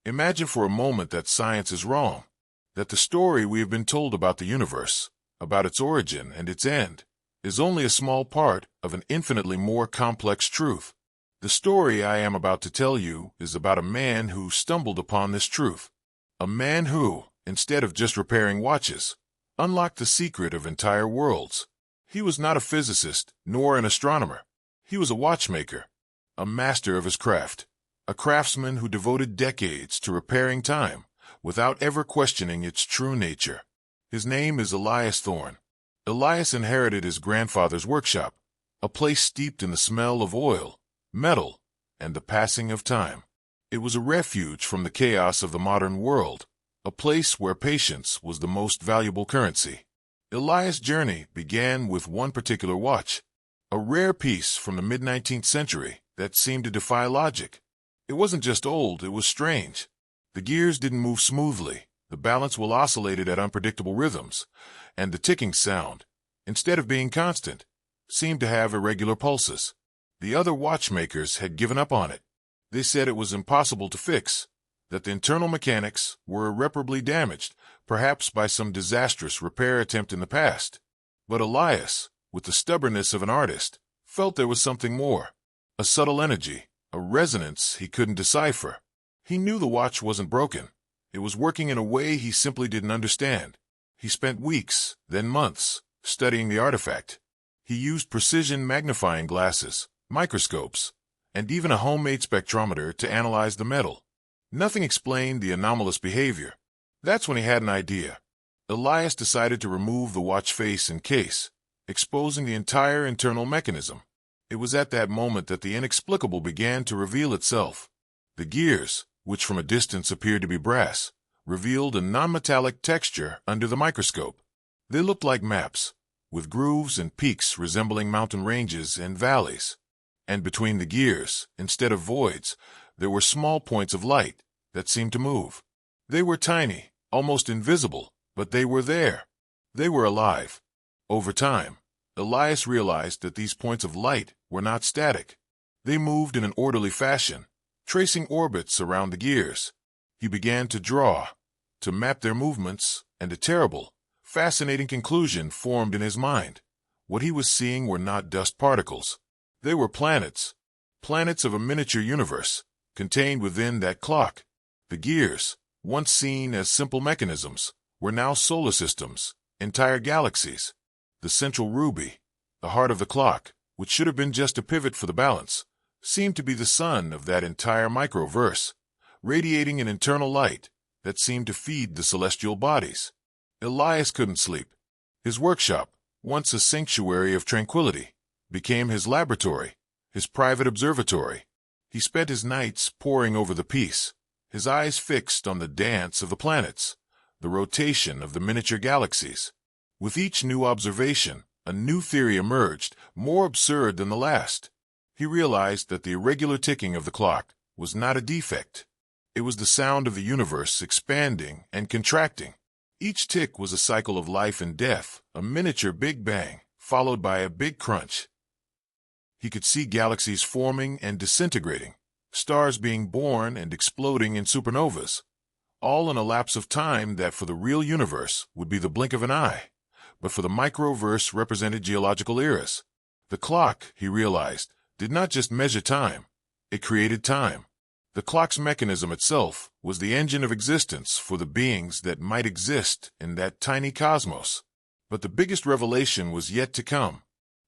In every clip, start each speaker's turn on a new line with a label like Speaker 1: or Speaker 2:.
Speaker 1: Imagine for a moment that science is wrong, that the story we have been told about the universe, about its origin and its end, is only a small part of an infinitely more complex truth. The story I am about to tell you is about a man who stumbled upon this truth. A man who, instead of just repairing watches, unlocked the secret of entire worlds. He was not a physicist, nor an astronomer. He was a watchmaker, a master of his craft, a craftsman who devoted decades to repairing time without ever questioning its true nature. His name is Elias Thorne. Elias inherited his grandfather's workshop, a place steeped in the smell of oil, metal, and the passing of time. It was a refuge from the chaos of the modern world, a place where patience was the most valuable currency. Elias' journey began with one particular watch, a rare piece from the mid-19th century that seemed to defy logic. It wasn't just old, it was strange. The gears didn't move smoothly, the balance wheel oscillated at unpredictable rhythms, and the ticking sound, instead of being constant, seemed to have irregular pulses. The other watchmakers had given up on it. They said it was impossible to fix, that the internal mechanics were irreparably damaged, perhaps by some disastrous repair attempt in the past. But Elias, with the stubbornness of an artist, felt there was something more, a subtle energy, a resonance he couldn't decipher. He knew the watch wasn't broken. It was working in a way he simply didn't understand. He spent weeks, then months, studying the artifact. He used precision magnifying glasses, microscopes, and even a homemade spectrometer to analyze the metal. Nothing explained the anomalous behavior. That's when he had an idea. Elias decided to remove the watch face and case, exposing the entire internal mechanism. It was at that moment that the inexplicable began to reveal itself. The gears, which from a distance appeared to be brass, revealed a non-metallic texture under the microscope. They looked like maps, with grooves and peaks resembling mountain ranges and valleys. And between the gears, instead of voids, there were small points of light that seemed to move. They were tiny, almost invisible, but they were there. They were alive. Over time, Elias realized that these points of light were not static. They moved in an orderly fashion, tracing orbits around the gears. He began to draw, to map their movements, and a terrible, fascinating conclusion formed in his mind. What he was seeing were not dust particles. They were planets, planets of a miniature universe, contained within that clock. The gears, once seen as simple mechanisms, were now solar systems, entire galaxies. The central ruby, the heart of the clock, which should have been just a pivot for the balance, seemed to be the sun of that entire microverse, radiating an internal light that seemed to feed the celestial bodies. Elias couldn't sleep. His workshop, once a sanctuary of tranquility, became his laboratory, his private observatory. He spent his nights poring over the piece, his eyes fixed on the dance of the planets, the rotation of the miniature galaxies. With each new observation, a new theory emerged, more absurd than the last. He realized that the irregular ticking of the clock was not a defect. It was the sound of the universe expanding and contracting. Each tick was a cycle of life and death, a miniature Big Bang, followed by a big crunch. He could see galaxies forming and disintegrating, stars being born and exploding in supernovas, all in a lapse of time that for the real universe would be the blink of an eye, but for the microverse represented geological eras. The clock, he realized, did not just measure time, it created time. The clock's mechanism itself was the engine of existence for the beings that might exist in that tiny cosmos. But the biggest revelation was yet to come.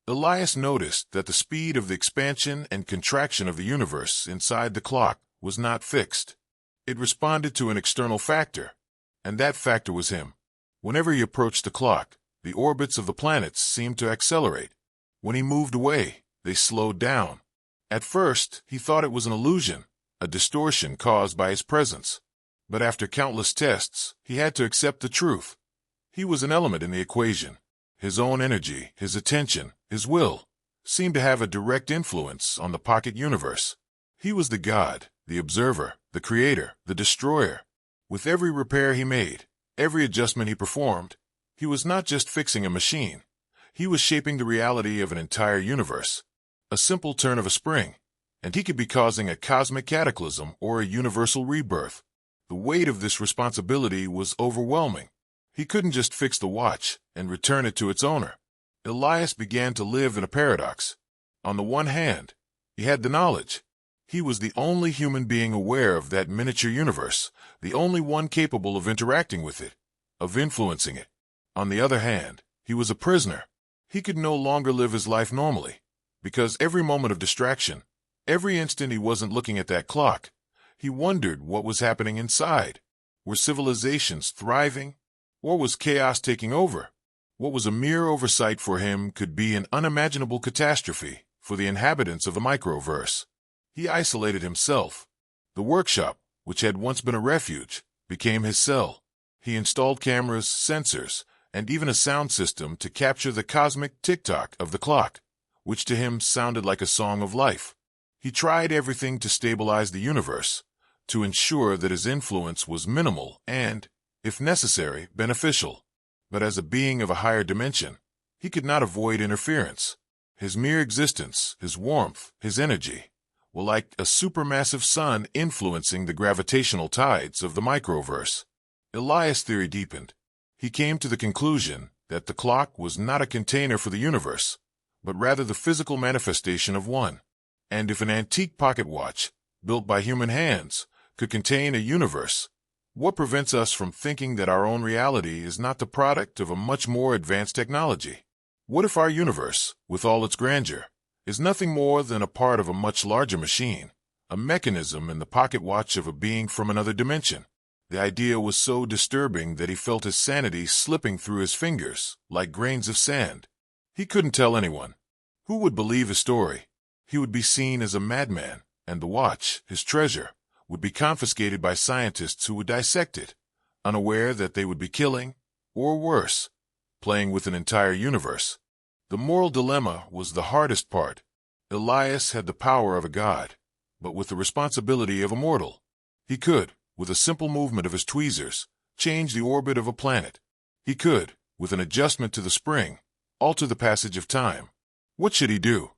Speaker 1: Elias noticed that the speed of the expansion and contraction of the universe inside the clock was not fixed. It responded to an external factor, and that factor was him. Whenever he approached the clock, the orbits of the planets seemed to accelerate. When he moved away, they slowed down. At first, he thought it was an illusion, a distortion caused by his presence. But after countless tests, he had to accept the truth. He was an element in the equation. His own energy, his attention, his will, seemed to have a direct influence on the pocket universe. He was the god, the observer, the creator, the destroyer. With every repair he made, every adjustment he performed, he was not just fixing a machine. He was shaping the reality of an entire universe. A simple turn of a spring, and he could be causing a cosmic cataclysm or a universal rebirth. The weight of this responsibility was overwhelming. He couldn't just fix the watch and return it to its owner. Elias began to live in a paradox. On the one hand, he had the knowledge. He was the only human being aware of that miniature universe, the only one capable of interacting with it, of influencing it. On the other hand, he was a prisoner. He could no longer live his life normally, because every moment of distraction, every instant he wasn't looking at that clock, he wondered what was happening inside. Were civilizations thriving, or was chaos taking over? What was a mere oversight for him could be an unimaginable catastrophe for the inhabitants of the Microverse. He isolated himself. The workshop, which had once been a refuge, became his cell. He installed cameras, sensors, and even a sound system to capture the cosmic tick-tock of the clock, which to him sounded like a song of life. He tried everything to stabilize the universe, to ensure that his influence was minimal and, if necessary, beneficial. But as a being of a higher dimension, he could not avoid interference. His mere existence, his warmth, his energy, were like a supermassive sun influencing the gravitational tides of the Microverse. Elias' theory deepened. He came to the conclusion that the clock was not a container for the universe, but rather the physical manifestation of one. And if an antique pocket watch, built by human hands, could contain a universe, what prevents us from thinking that our own reality is not the product of a much more advanced technology? What if our universe, with all its grandeur, is nothing more than a part of a much larger machine, a mechanism in the pocket watch of a being from another dimension? The idea was so disturbing that he felt his sanity slipping through his fingers like grains of sand. He couldn't tell anyone. Who would believe his story? He would be seen as a madman, and the watch, his treasure, would be confiscated by scientists who would dissect it, unaware that they would be killing, or worse, playing with an entire universe. The moral dilemma was the hardest part. Elias had the power of a god, but with the responsibility of a mortal. He could, with a simple movement of his tweezers, change the orbit of a planet. He could, with an adjustment to the spring, alter the passage of time. What should he do?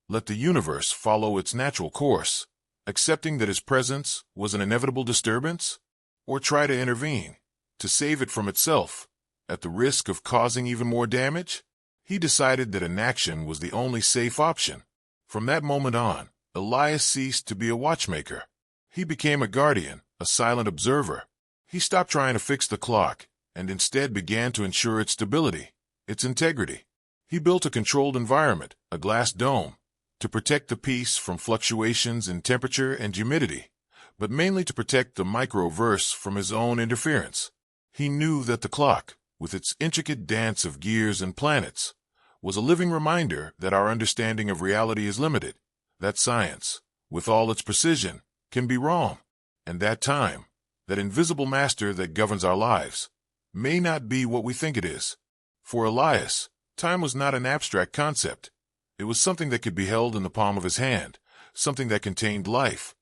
Speaker 1: Let the universe follow its natural course, accepting that his presence was an inevitable disturbance? Or try to intervene, to save it from itself, at the risk of causing even more damage? He decided that inaction was the only safe option. From that moment on, Elias ceased to be a watchmaker. He became a guardian, a silent observer. He stopped trying to fix the clock, and instead began to ensure its stability, its integrity. He built a controlled environment, a glass dome, to protect the piece from fluctuations in temperature and humidity, but mainly to protect the Microverse from his own interference. He knew that the clock, with its intricate dance of gears and planets, was a living reminder that our understanding of reality is limited, that science, with all its precision, can be wrong, and that time, that invisible master that governs our lives, may not be what we think it is. For Elias, time was not an abstract concept. It was something that could be held in the palm of his hand, something that contained life,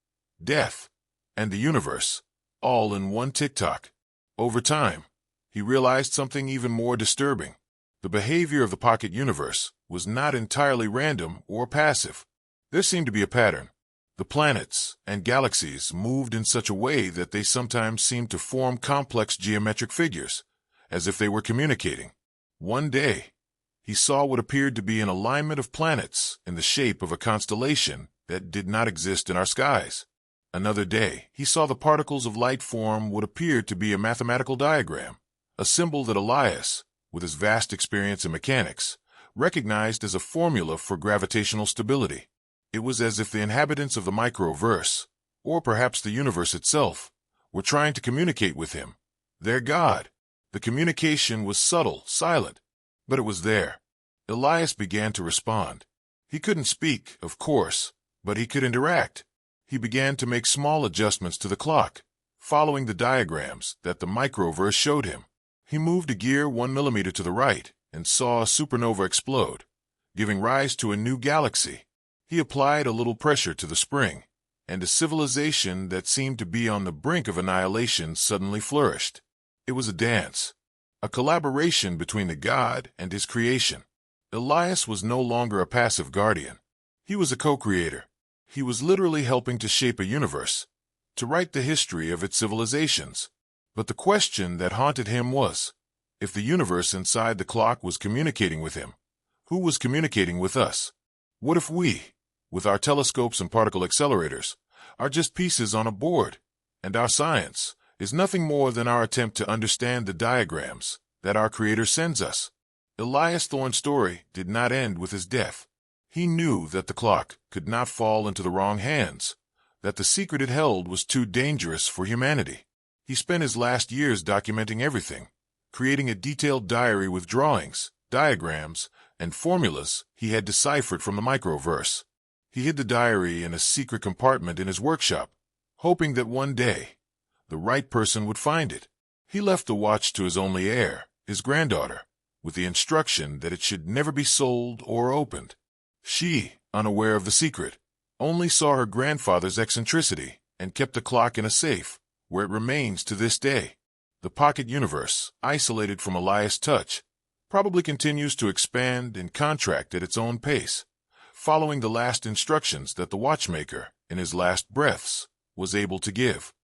Speaker 1: death, and the universe, all in one tick-tock. Over time, he realized something even more disturbing. The behavior of the pocket universe was not entirely random or passive. There seemed to be a pattern. The planets and galaxies moved in such a way that they sometimes seemed to form complex geometric figures, as if they were communicating. One day, he saw what appeared to be an alignment of planets in the shape of a constellation that did not exist in our skies. Another day, he saw the particles of light form what appeared to be a mathematical diagram, a symbol that Elias, with his vast experience in mechanics, recognized as a formula for gravitational stability. It was as if the inhabitants of the Microverse, or perhaps the universe itself, were trying to communicate with him, their God. The communication was subtle, silent, but it was there. Elias began to respond. He couldn't speak, of course, but he could interact. He began to make small adjustments to the clock, following the diagrams that the Microverse showed him. He moved a gear 1 millimeter to the right and saw a supernova explode, giving rise to a new galaxy. He applied a little pressure to the spring, and a civilization that seemed to be on the brink of annihilation suddenly flourished. It was a dance, a collaboration between the god and his creation. Elias was no longer a passive guardian. He was a co-creator. He was literally helping to shape a universe, to write the history of its civilizations. But the question that haunted him was, if the universe inside the clock was communicating with him, who was communicating with us? What if we, with our telescopes and particle accelerators, are just pieces on a board, and our science is nothing more than our attempt to understand the diagrams that our Creator sends us? Elias Thorne's story did not end with his death. He knew that the clock could not fall into the wrong hands, that the secret it held was too dangerous for humanity. He spent his last years documenting everything, creating a detailed diary with drawings, diagrams, and formulas he had deciphered from the Microverse. He hid the diary in a secret compartment in his workshop, hoping that one day the right person would find it. He left the watch to his only heir, his granddaughter, with the instruction that it should never be sold or opened. She, unaware of the secret, only saw her grandfather's eccentricity and kept the clock in a safe, where it remains to this day. The pocket universe, isolated from Elias' touch, probably continues to expand and contract at its own pace, following the last instructions that the watchmaker, in his last breaths, was able to give.